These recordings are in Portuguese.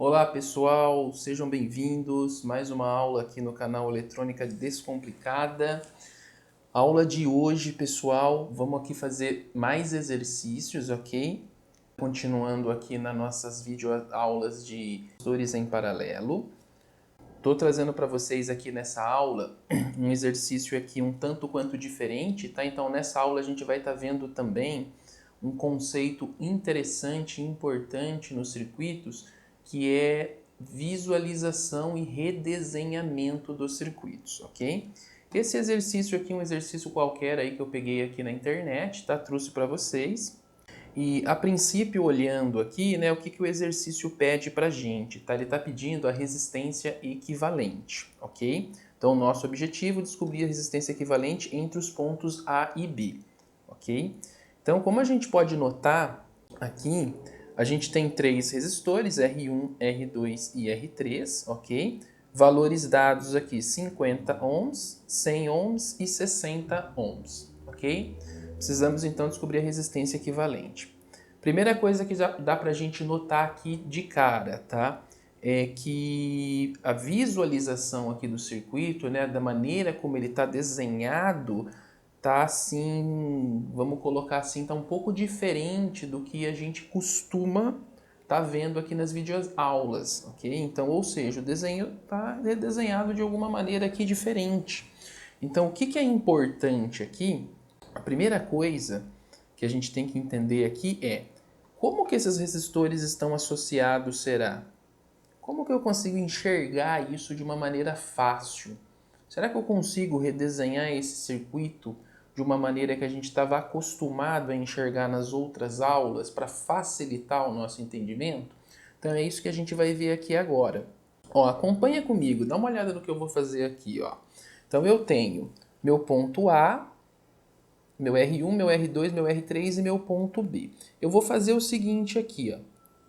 Olá pessoal, sejam bem-vindos. Mais uma aula aqui no canal Eletrônica Descomplicada. Aula de hoje, pessoal, vamos aqui fazer mais exercícios, ok? Continuando aqui nas nossas videoaulas de resistores em paralelo. Estou trazendo para vocês aqui nessa aula um exercício aqui um tanto quanto diferente, tá? Então nessa aula a gente vai estar vendo também um conceito interessante e importante nos circuitos, que é visualização e redesenhamento dos circuitos, ok? Esse exercício aqui é um exercício qualquer aí que eu peguei aqui na internet, tá? Trouxe para vocês. E a princípio, olhando aqui, né, o que o exercício pede para a gente? Tá? Ele está pedindo a resistência equivalente, ok? Então, o nosso objetivo é descobrir a resistência equivalente entre os pontos A e B, ok? Então, como a gente pode notar aqui, a gente tem três resistores, R1, R2 e R3, ok? Valores dados aqui, 50 ohms, 100 ohms e 60 ohms, ok? Precisamos então descobrir a resistência equivalente. Primeira coisa que já dá para a gente notar aqui de cara, tá? É que a visualização aqui do circuito, né, da maneira como ele está desenhado, tá assim, vamos colocar assim, tá um pouco diferente do que a gente costuma tá vendo aqui nas videoaulas, ok? Então, ou seja, o desenho tá desenhado de alguma maneira aqui diferente. Então, o que é importante aqui? A primeira coisa que a gente tem que entender aqui é como que esses resistores estão associados, será? Como que eu consigo enxergar isso de uma maneira fácil? Será que eu consigo redesenhar esse circuito de uma maneira que a gente estava acostumado a enxergar nas outras aulas para facilitar o nosso entendimento? Então é isso que a gente vai ver aqui agora. Ó, acompanha comigo, dá uma olhada no que eu vou fazer aqui, ó. Então eu tenho meu ponto A, meu R1, meu R2, meu R3 e meu ponto B. Eu vou fazer o seguinte aqui, ó.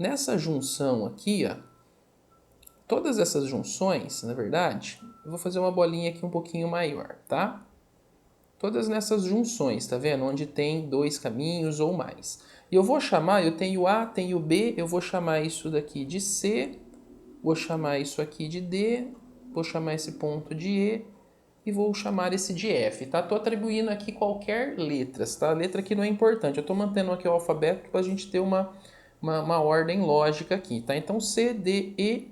Nessa junção aqui, ó, todas essas junções, na verdade, eu vou fazer uma bolinha aqui um pouquinho maior, tá? Todas nessas junções, tá vendo? Onde tem dois caminhos ou mais. E eu vou chamar, eu tenho A, tenho B, eu vou chamar isso daqui de C, vou chamar isso aqui de D, vou chamar esse ponto de E e vou chamar esse de F, tá? Tô atribuindo aqui qualquer letras, tá? A letra aqui não é importante, eu tô mantendo aqui o alfabeto para a gente ter uma ordem lógica aqui, tá? Então C, D, E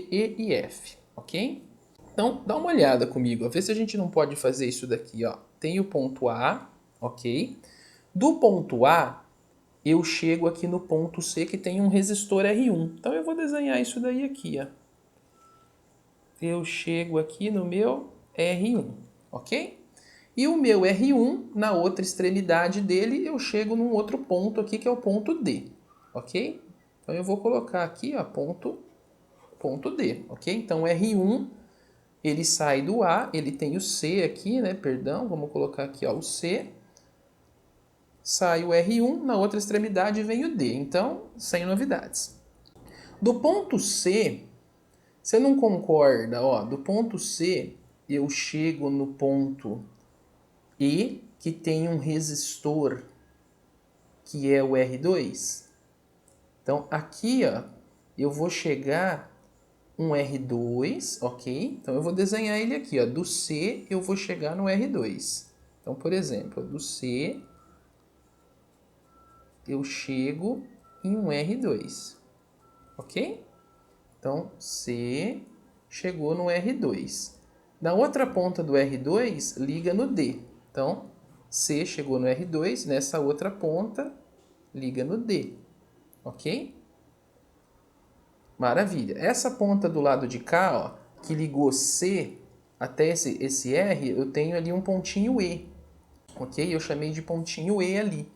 e F, ok? Então, dá uma olhada comigo, a ver se a gente não pode fazer isso daqui, ó. Tem o ponto A, ok? Do ponto A, eu chego aqui no ponto C, que tem um resistor R1. Então, eu vou desenhar isso daí aqui, ó. Eu chego aqui no meu R1, ok? E o meu R1, na outra extremidade dele, eu chego num outro ponto aqui, que é o ponto D, ok? Então, eu vou colocar aqui, ó, ponto D, ok? Então, R1, ele sai do A, ele tem o C aqui, né? Perdão, vamos colocar aqui, ó, o C. Sai o R1, na outra extremidade vem o D. Então, sem novidades. Do ponto C, você não concorda, ó, do ponto C, eu chego no ponto E, que tem um resistor, que é o R2. Então, aqui, ó, eu vou chegar um R2, ok? Então, eu vou desenhar ele aqui, ó. Do C, eu vou chegar no R2. Então, por exemplo, do C, eu chego em um R2, ok? Então, C chegou no R2. Na outra ponta do R2, liga no D. Então, C chegou no R2, nessa outra ponta, liga no D, ok? Maravilha. Essa ponta do lado de cá, ó, que ligou C até esse R, eu tenho ali um pontinho E, ok? Eu chamei de pontinho E ali,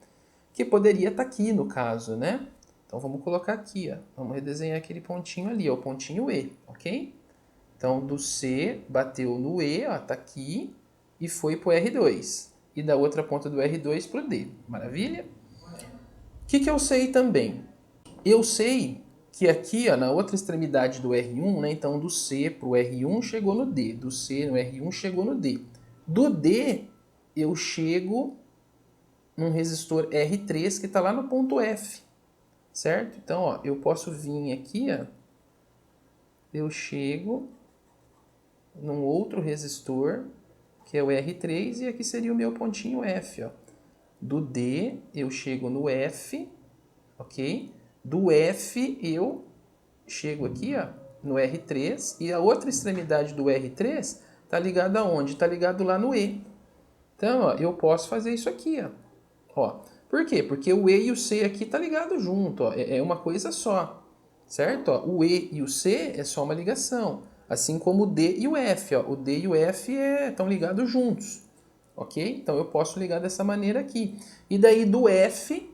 que poderia estar aqui no caso, né? Então vamos colocar aqui, ó. Vamos redesenhar aquele pontinho ali, ó, o pontinho E, ok? Então do C bateu no E, ó, tá aqui, e foi pro R2. E da outra ponta do R2 pro D. Maravilha? O que eu sei também? Eu sei que aqui, ó, na outra extremidade do R1, né, então do C pro R1 chegou no D, do C no R1 chegou no D. Do D, eu chego num resistor R3 que está lá no ponto F, certo? Então, ó, eu posso vir aqui, ó, eu chego num outro resistor, que é o R3, e aqui seria o meu pontinho F, ó. Do D, eu chego no F, ok? Do F, eu chego aqui, ó, no R3, e a outra extremidade do R3 tá ligada aonde? Tá ligado lá no E. Então, ó, eu posso fazer isso aqui, ó. Por quê? Porque o E e o C aqui tá ligado junto, ó. É uma coisa só, certo? Ó, o E e o C é só uma ligação, assim como o D e o F, ó. O D e o F estão ligados juntos, ok? Então eu posso ligar dessa maneira aqui. E daí do F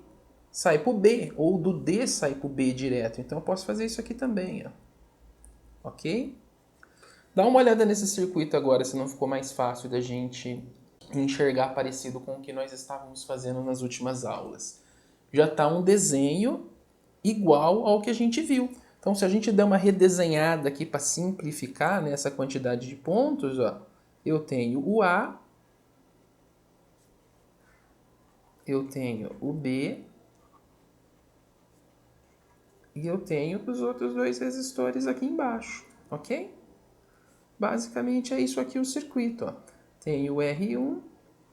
sai para o B, ou do D sai para o B direto. Então eu posso fazer isso aqui também, ó. Ok? Dá uma olhada nesse circuito agora, se não ficou mais fácil da gente enxergar parecido com o que nós estávamos fazendo nas últimas aulas. Já está um desenho igual ao que a gente viu. Então, se a gente der uma redesenhada aqui para simplificar, né, essa quantidade de pontos, ó, eu tenho o A, eu tenho o B e eu tenho os outros dois resistores aqui embaixo, ok? Basicamente é isso aqui o circuito, ó. Tem o R1,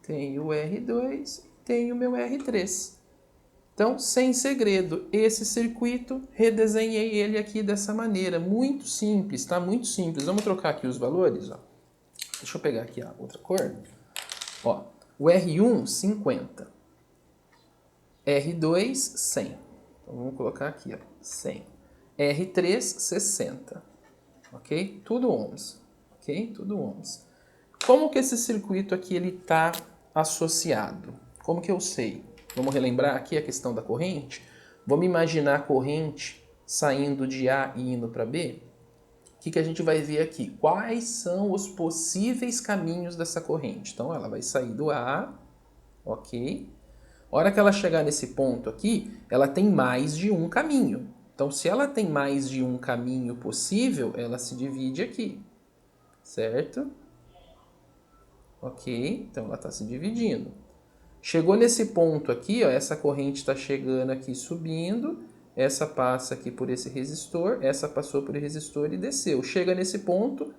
tem o R2, tem o meu R3. Então, sem segredo, esse circuito, redesenhei ele aqui dessa maneira. Muito simples, tá? Muito simples. Vamos trocar aqui os valores, ó. Deixa eu pegar aqui a outra cor. Ó, o R1, 50. R2, 100. Então, vamos colocar aqui, ó, 100. R3, 60. Ok? Tudo ohms. Ok? Tudo ohms. Como que esse circuito aqui ele está associado? Como que eu sei? Vamos relembrar aqui a questão da corrente? Vamos imaginar a corrente saindo de A e indo para B? O que a gente vai ver aqui? Quais são os possíveis caminhos dessa corrente? Então, ela vai sair do A, ok? A hora que ela chegar nesse ponto aqui, ela tem mais de um caminho. Então, se ela tem mais de um caminho possível, ela se divide aqui, certo? Ok? Então, ela está se dividindo. Chegou nesse ponto aqui, ó, essa corrente está chegando aqui subindo, essa passa aqui por esse resistor, essa passou por esse resistor e desceu. Chega nesse ponto,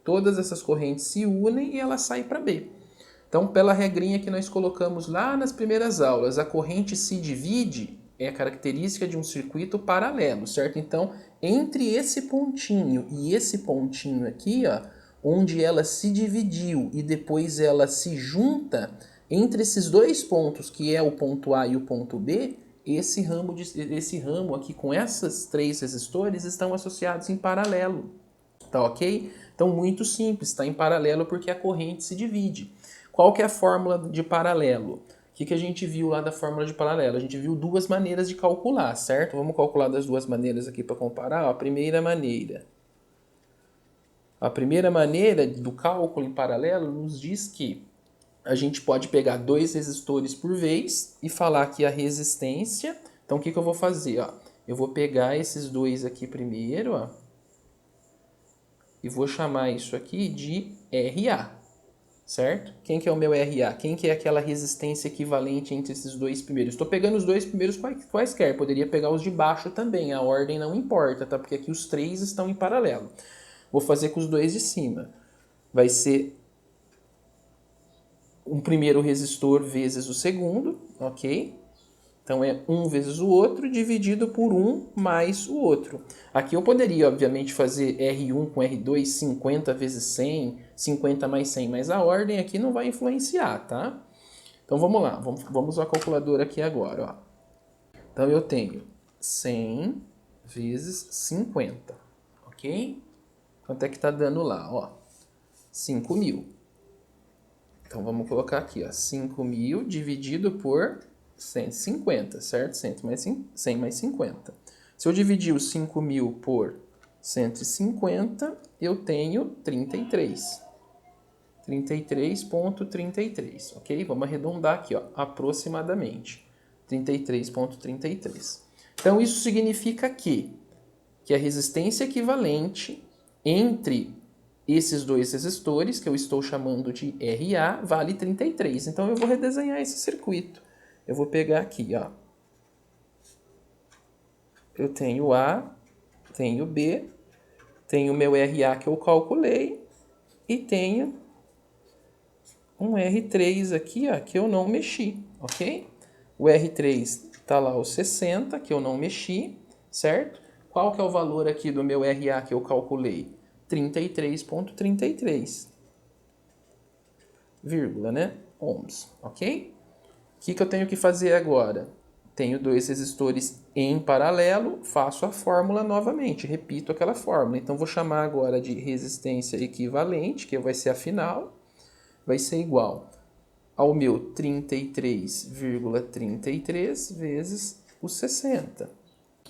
todas essas correntes se unem e ela sai para B. Então, pela regrinha que nós colocamos lá nas primeiras aulas, a corrente se divide é a característica de um circuito paralelo, certo? Então, entre esse pontinho e esse pontinho aqui, ó, onde ela se dividiu e depois ela se junta, entre esses dois pontos, que é o ponto A e o ponto B, esse ramo aqui com esses três resistores estão associados em paralelo, tá ok? Então, muito simples, está em paralelo porque a corrente se divide. Qual que é a fórmula de paralelo? O que a gente viu lá da fórmula de paralelo? A gente viu duas maneiras de calcular, certo? Vamos calcular das duas maneiras aqui para comparar. Ó, a primeira maneira do cálculo em paralelo nos diz que a gente pode pegar dois resistores por vez e falar que a resistência... Então, o que eu vou fazer? Ó? Eu vou pegar esses dois aqui primeiro, ó, e vou chamar isso aqui de RA, certo? Quem que é o meu RA? Quem que é aquela resistência equivalente entre esses dois primeiros? Estou pegando os dois primeiros quaisquer, poderia pegar os de baixo também, a ordem não importa, tá? Porque aqui os três estão em paralelo. Vou fazer com os dois de cima. Vai ser um primeiro resistor vezes o segundo, ok? Então é um vezes o outro dividido por um mais o outro. Aqui eu poderia, obviamente, fazer R1 com R2 50 vezes 100, 50 mais 100, mas a ordem aqui não vai influenciar, tá? Então vamos lá, vamos usar a calculadora aqui agora, ó. Então eu tenho 100 vezes 50, ok? Quanto é que tá dando lá, ó? 5.000. Então vamos colocar aqui, ó, 5.000 dividido por 150, certo? 100 mais 50. Se eu dividir os 5.000 por 150, eu tenho 33. 33,33, ok? Vamos arredondar aqui, ó, aproximadamente. 33,33. Então, isso significa que a resistência equivalente entre esses dois resistores, que eu estou chamando de RA, vale 33. Então, eu vou redesenhar esse circuito. Eu vou pegar aqui, ó. eu tenho A, tenho B, tenho meu RA que eu calculei e tenho um R3 aqui, ó, que eu não mexi, ok? O R3 tá lá os 60, que eu não mexi, certo? Qual que é o valor aqui do meu RA que eu calculei? 33,33, vírgula, né? Ohms, ok? O que eu tenho que fazer agora? Tenho dois resistores em paralelo, faço a fórmula novamente, repito aquela fórmula. Então, vou chamar agora de resistência equivalente, que vai ser a final, vai ser igual ao meu 33,33 vezes os 60.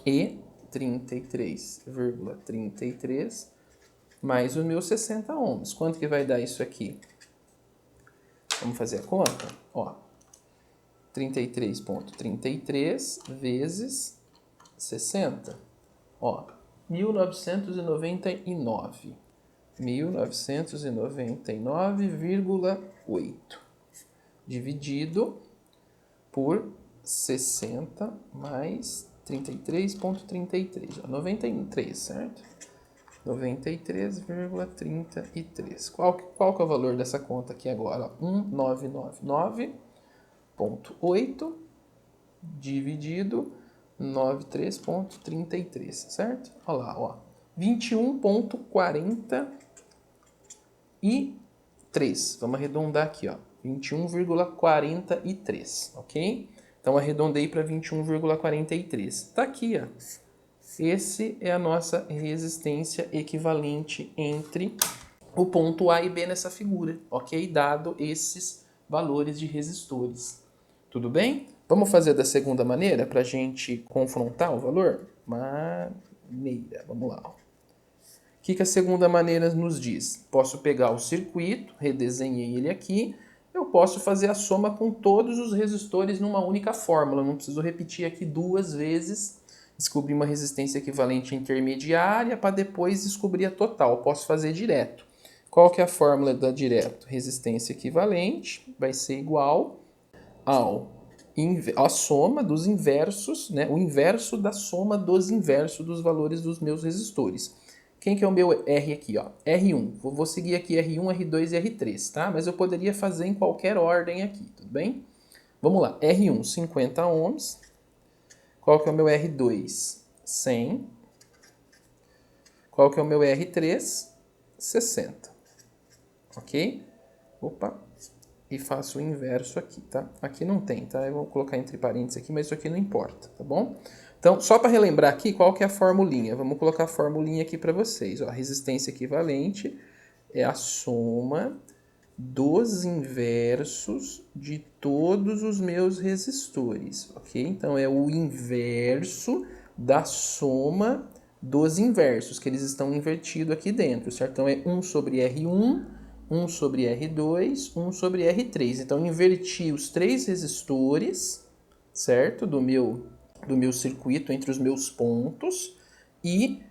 E 33,33 mais os meus 60 ohms. Quanto que vai dar isso aqui? Vamos fazer a conta? Ó, 33,33 vezes 60. Ó, 1999. 1999,8 dividido por 60 mais 33,33. 93, certo? 93,33. Qual que é o valor dessa conta aqui agora? 1999,8 dividido 93,33, certo? Olha lá, ó. 21,43. Vamos arredondar aqui, ó. 21,43, ok? Então, arredondei para 21,43. Tá aqui, ó. Esse é a nossa resistência equivalente entre o ponto A e B nessa figura, ok? Dado esses valores de resistores. Tudo bem? Vamos fazer da segunda maneira para a gente confrontar o valor? Maneira, vamos lá. O que a segunda maneira nos diz? Posso pegar o circuito, redesenhei ele aqui, eu posso fazer a soma com todos os resistores numa única fórmula, não preciso repetir aqui duas vezes, descobrir uma resistência equivalente intermediária para depois descobrir a total, posso fazer direto. Qual que é a fórmula da direto? Resistência equivalente vai ser igual a soma dos inversos, né? O inverso da soma dos inversos dos valores dos meus resistores. Quem que é o meu R aqui? Ó? R1. Vou seguir aqui R1, R2 e R3, tá? Mas eu poderia fazer em qualquer ordem aqui, tudo bem? Vamos lá. R1, 50 ohms. Qual que é o meu R2? 100. Qual que é o meu R3? 60. Ok? Opa. E faço o inverso aqui, tá? Aqui não tem, tá? Eu vou colocar entre parênteses aqui, mas isso aqui não importa, tá bom? Então, só para relembrar aqui, qual que é a formulinha? Vamos colocar a formulinha aqui para vocês. Ó, a resistência equivalente é a soma dos inversos de todos os meus resistores, ok? Então, é o inverso da soma dos inversos, que eles estão invertidos aqui dentro, certo? Então, é 1 sobre R1, 1 sobre R2, 1 sobre R3. Então, inverti os três resistores, certo? Do meu circuito entre os meus pontos e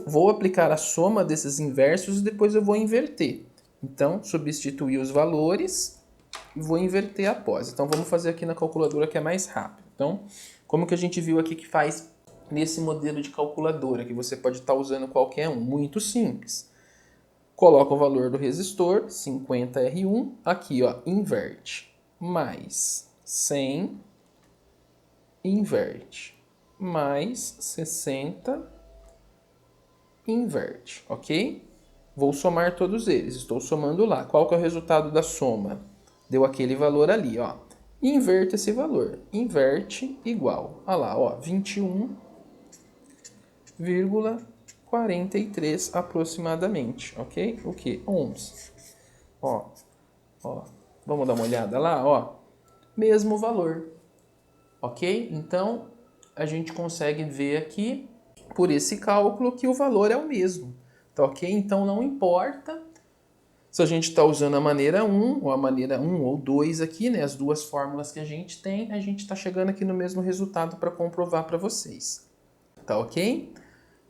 vou aplicar a soma desses inversos e depois eu vou inverter. Então, substituir os valores e vou inverter após. Então, vamos fazer aqui na calculadora que é mais rápido. Então, como que a gente viu aqui que faz nesse modelo de calculadora, que você pode estar usando qualquer um? Muito simples. Coloca o valor do resistor, 50R1, aqui, ó, inverte, mais 100, inverte, mais 60, inverte, ok? Vou somar todos eles, estou somando lá. Qual que é o resultado da soma? Deu aquele valor ali, ó. Inverta esse valor. Inverte igual. Olha lá, ó, 21,43 aproximadamente, ok? O que? Ohms. Ó, vamos dar uma olhada lá, ó. Mesmo valor, ok? Então, a gente consegue ver aqui, por esse cálculo, que o valor é o mesmo. Tá ok? Então não importa se a gente está usando a maneira 1 ou a maneira 1 ou 2 aqui, né? As duas fórmulas que a gente tem, a gente está chegando aqui no mesmo resultado para comprovar para vocês. Tá ok?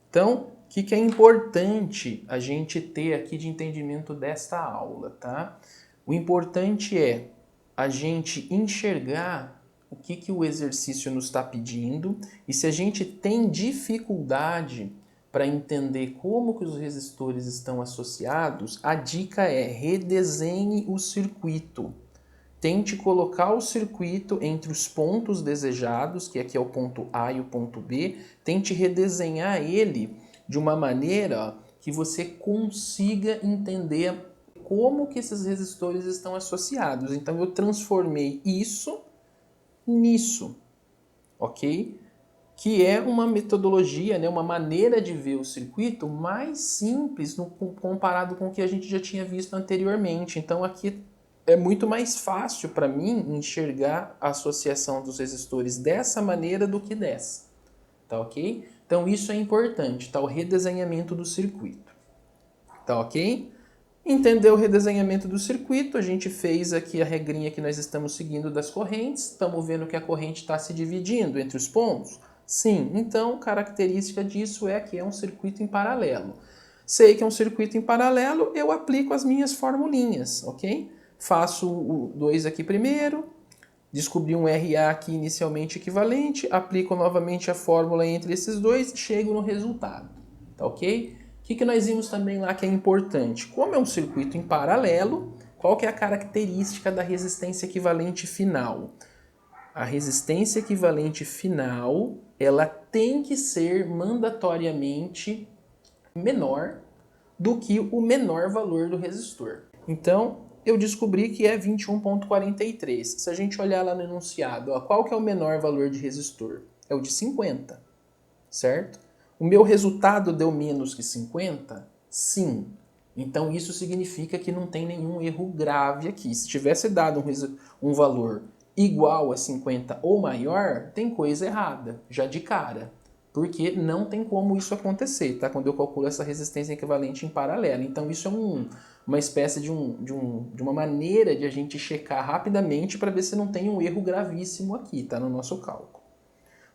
Então, o que é importante a gente ter aqui de entendimento desta aula, tá? O importante é a gente enxergar o que que o exercício nos está pedindo, e se a gente tem dificuldade para entender como que os resistores estão associados, a dica é redesenhe o circuito. Tente colocar o circuito entre os pontos desejados, que aqui é o ponto A e o ponto B, tente redesenhar ele de uma maneira que você consiga entender como que esses resistores estão associados. Então eu transformei isso nisso, ok? Que é uma metodologia, né, uma maneira de ver o circuito mais simples comparado com o que a gente já tinha visto anteriormente. Então aqui é muito mais fácil para mim enxergar a associação dos resistores dessa maneira do que dessa, tá ok? Então isso é importante, tá? O redesenhamento do circuito, tá ok? Entendeu o redesenhamento do circuito, a gente fez aqui a regrinha que nós estamos seguindo das correntes, estamos vendo que a corrente está se dividindo entre os pontos? Sim, então característica disso é que é um circuito em paralelo. Sei que é um circuito em paralelo, eu aplico as minhas formulinhas, ok? Faço o 2 aqui primeiro, descobri um RA aqui inicialmente equivalente, aplico novamente a fórmula entre esses dois e chego no resultado, tá ok? O que nós vimos também lá que é importante? Como é um circuito em paralelo, qual que é a característica da resistência equivalente final? A resistência equivalente final, ela tem que ser mandatoriamente menor do que o menor valor do resistor. Então, eu descobri que é 21,43. Se a gente olhar lá no enunciado, ó, qual que é o menor valor de resistor? É o de 50, certo? O meu resultado deu menos que 50? Sim. Então isso significa que não tem nenhum erro grave aqui. Se tivesse dado um valor igual a 50 ou maior, tem coisa errada, já de cara. Porque não tem como isso acontecer, tá? Quando eu calculo essa resistência equivalente em paralelo. Então isso é uma espécie de uma maneira de a gente checar rapidamente para ver se não tem um erro gravíssimo aqui, tá? No nosso cálculo.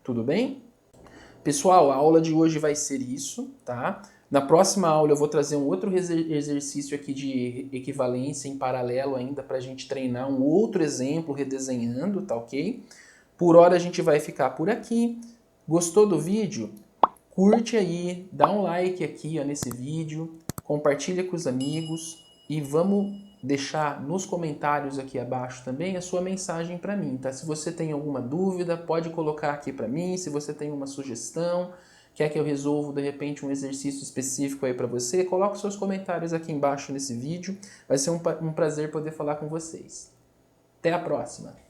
Tudo bem? Pessoal, a aula de hoje vai ser isso, tá? Na próxima aula eu vou trazer um outro exercício aqui de equivalência em paralelo ainda para a gente treinar um outro exemplo redesenhando, tá ok? Por hora a gente vai ficar por aqui. Gostou do vídeo? Curte aí, dá um like aqui ó, nesse vídeo, compartilha com os amigos e vamos deixar nos comentários aqui abaixo também a sua mensagem para mim, tá? Se você tem alguma dúvida, pode colocar aqui para mim. Se você tem uma sugestão, quer que eu resolva de repente um exercício específico aí para você, coloque seus comentários aqui embaixo nesse vídeo. Vai ser um prazer poder falar com vocês. Até a próxima!